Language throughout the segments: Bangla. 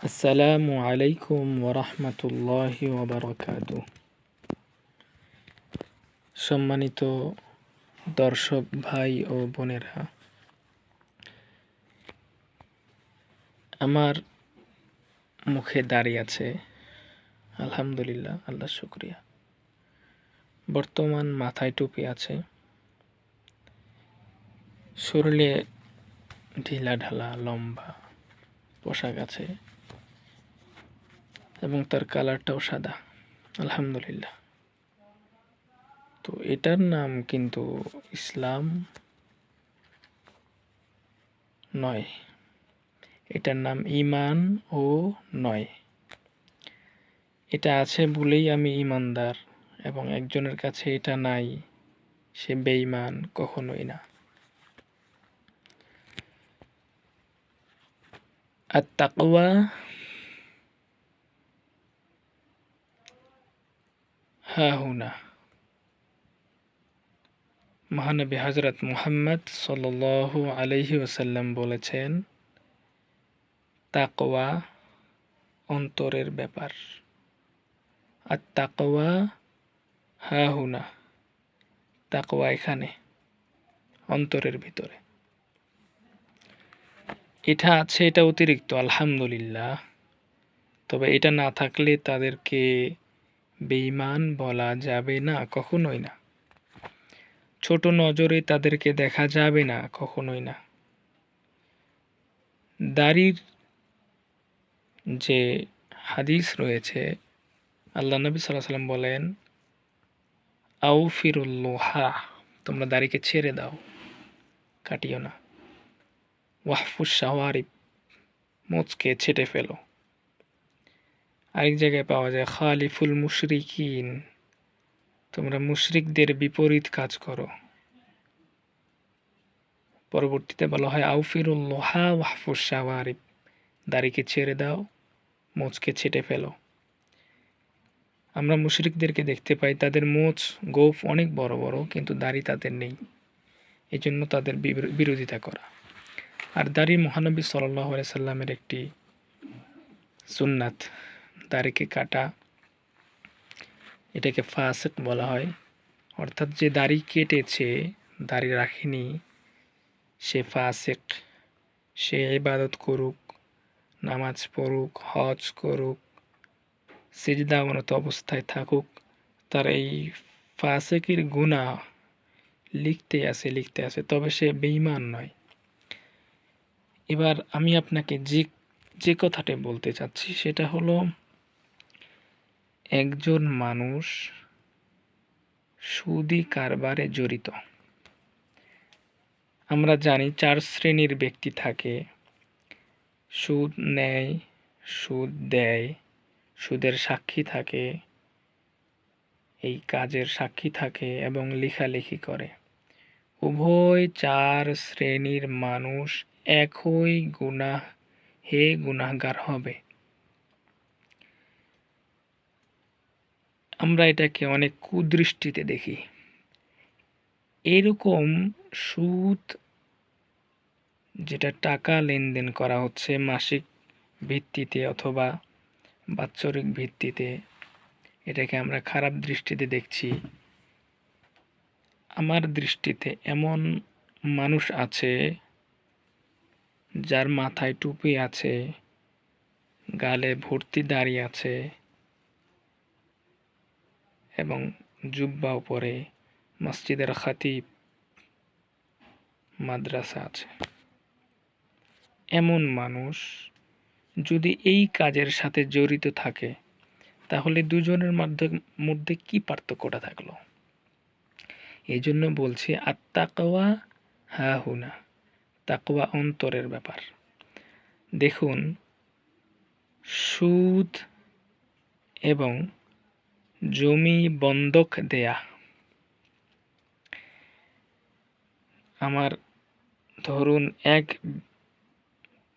আসসালামু আলাইকুম ওরহমতুল্লাহি ওবারাকাতুহ। সম্মানিত দর্শক ভাই ও বোনেরা, আমার মুখে দাড়ি আছে, আলহামদুলিল্লাহ, আল্লাহ শুকরিয়া। বর্তমান মাথায় টুপি আছে, শরীরে ঢিলা ঢালা লম্বা পোশাক আছে এবং তার কালারটাও সাদা, আলহামদুলিল্লাহ। তো এটার নাম কিন্তু ইসলাম নয়, এটার নাম ঈমান ও নয়। এটা আছে বলেই আমি ঈমানদার, এবং একজনের কাছে এটা নাই সে বেঈমান, কখনোই না। আত-তাকওয়া হাহুনা। মহানবী হযরত মুহাম্মদ সাল্লাল্লাহু আলাইহি ওয়াসাল্লাম বলেছেন, তাকওয়া অন্তরের ব্যাপার। আত-তাকওয়া হাহুনা, তাকওয়া এখানে, অন্তরের ভিতরে। এটা আছে, এটা অতিরিক্ত, আলহামদুলিল্লাহ। তবে এটা না থাকলে তাদেরকে বেঈমান বলা যাবে না, কখনোই না। ছোট নজরে তাদেরকে দেখা যাবে না, কখনোই না। দাড়ির যে হাদিস রয়েছে, আল্লাহ নবী সাল্লাল্লাহু আলাইহি ওয়াসাল্লাম বলেন, আউফিরুল লোহা, তোমরা দাড়িকে ছেড়ে দাও, কাটিও না। ওয়াহফুস শাওয়ারিব, মোচকে ছেটে ফেলো। আরেক জায়গায় পাওয়া যায়, খালিফুল মুশরিকিন, তোমরা মুশরিকদের বিপরীত কাজ করো। পরবর্তীতে বলা হয়, আউফিরুল লোহা ওয়াহফুস শাওয়ারিব, দাড়িকে ছেড়ে দাও, মোচকে ছেটে ফেলো। আমরা মুশরিকদেরকে দেখতে পাই, তাদের মোচ গোঁফ অনেক বড় বড়, কিন্তু দাড়ি তাদের নেই, এই জন্য তাদের বিরোধিতা করা। আর দাড়ি মহানবী সাল্লাল্লাহু আলাইহি সাল্লামের একটি সুন্নাত, দাড়িকে কাটা, এটাকে ফাসিক বলা হয়। অর্থাৎ যে দাড়ি কেটেছে, দাড়ি রাখেনি, সে ফাসিক। সে ইবাদত করুক, নামাজ পড়ুক, হজ করুক, সিজদাবনত অবস্থায় থাকুক, তার এই ফাসিকের গুনাহ লিখতে আছে, তবে সে বেঈমান নয়। এবার আমি আপনাকে যে কথাটা বলতে চাচ্ছি সেটা হলো, একজন মানুষ সুদি কারবারে জড়িত। আমরা জানি 4 শ্রেণীর ব্যক্তি থাকে, সুদ নেয়, সুদ দেয়, সুদের সাক্ষী থাকে, এই কাজের সাক্ষী থাকে এবং লেখালেখি করে। উভয় 4 শ্রেণীর মানুষ একই গুনাহগার হবে। আমরা এটাকে অনেক কুদৃষ্টিতে দেখি। এরকম সুদ, যেটা টাকা লেনদেন করা হচ্ছে মাসিক ভিত্তিতে অথবা বাৎসরিক ভিত্তিতে, এটাকে আমরা খারাপ দৃষ্টিতে দেখছি। আমার দৃষ্টিতে এমন মানুষ আছে যার মাথায় টুপি আছে, গালে ভর্তি দাড়ি আছে এবং জুব্বাও পরে, মসজিদের খতিব, মাদ্রাসা আছে। এমন মানুষ যদি এই কাজের সাথে জড়িত থাকে, তাহলে দুজনের মধ্যে কি পার্থক্যটা থাকলো? এই জন্য বলছি, আত-তাকওয়া হাহুনা, তাকওয়া অন্তরের ব্যাপার। দেখুন, সুদ এবং জমি বন্ধক দেয়া। আমার ধরুন 1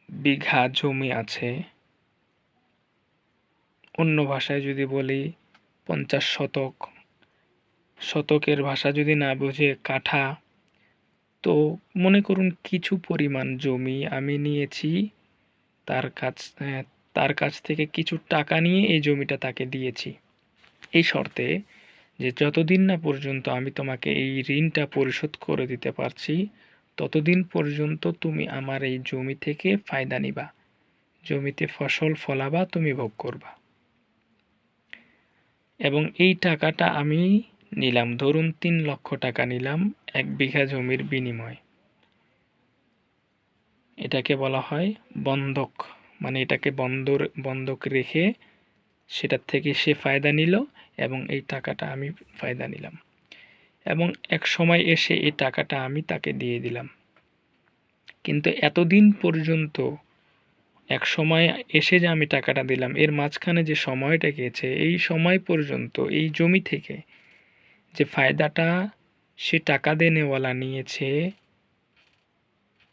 বিঘা জমি আছে, অন্য ভাষায় যদি বলি 50 শতক, শতকের ভাষা যদি না বুঝে কাঠা, তো মনে করুন কিছু পরিমাণ জমি আমি নিয়েছি তার কাছ থেকে কিছু টাকা নিয়ে এই জমিটা তাকে দিয়েছি, এই শর্তে যে যতদিন না পর্যন্ত আমি তোমাকে এই ঋণটা পরিশোধ করে দিতে পারছি, ততদিন পর্যন্ত তুমি আমার এই জমি থেকে ফায়দা নিবা, জমিতে ফসল ফলাবা, তুমি ভোগ করবা। এবং এই টাকাটা আমি নিলাম, ধরুন ৩ লক্ষ টাকা নিলাম ১ বিঘা জমির বিনিময়ে। এটাকে বলা হয় বন্ধক, মানে এটাকে বন্ধক রেখে সেটার থেকে সে ফায়দা নিল এবং এই টাকাটা আমি ফায়দা নিলাম, এবং এক সময় এসে এই টাকাটা আমি তাকে দিয়ে দিলাম। কিন্তু এতদিন পর্যন্ত, এক সময় এসে যে আমি টাকাটা দিলাম, এর মাঝখানে যে সময়টা গেছে, এই সময় পর্যন্ত এই জমি থেকে যে ফায়দাটা সে টাকা দেনেওয়ালা নিয়েছে,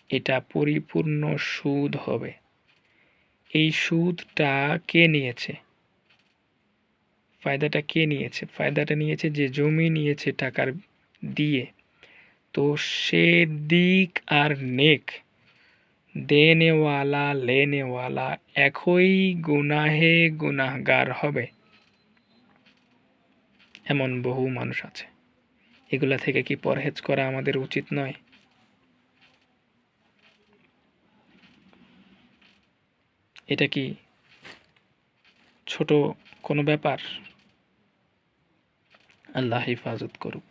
এটা পরিপূর্ণ সুদ হবে। এই সুদটা কে নিয়েছে? ফায়দাটা কে নিয়েছে? ফায়দাটা নিয়েছে যে জমি নিয়েছে টাকার দিয়ে। তো সে দিক আর নেক, দেনেওয়ালা লেনেওয়ালা একই গুনাহে গুনাহগার হবে। এমন বহু মানুষ আছে। এগুলা থেকে কি পরহেজ করা আমাদের উচিত নয়? এটা কি ছোট কোনো ব্যাপার? আল্লাহ হিফাজত করুক।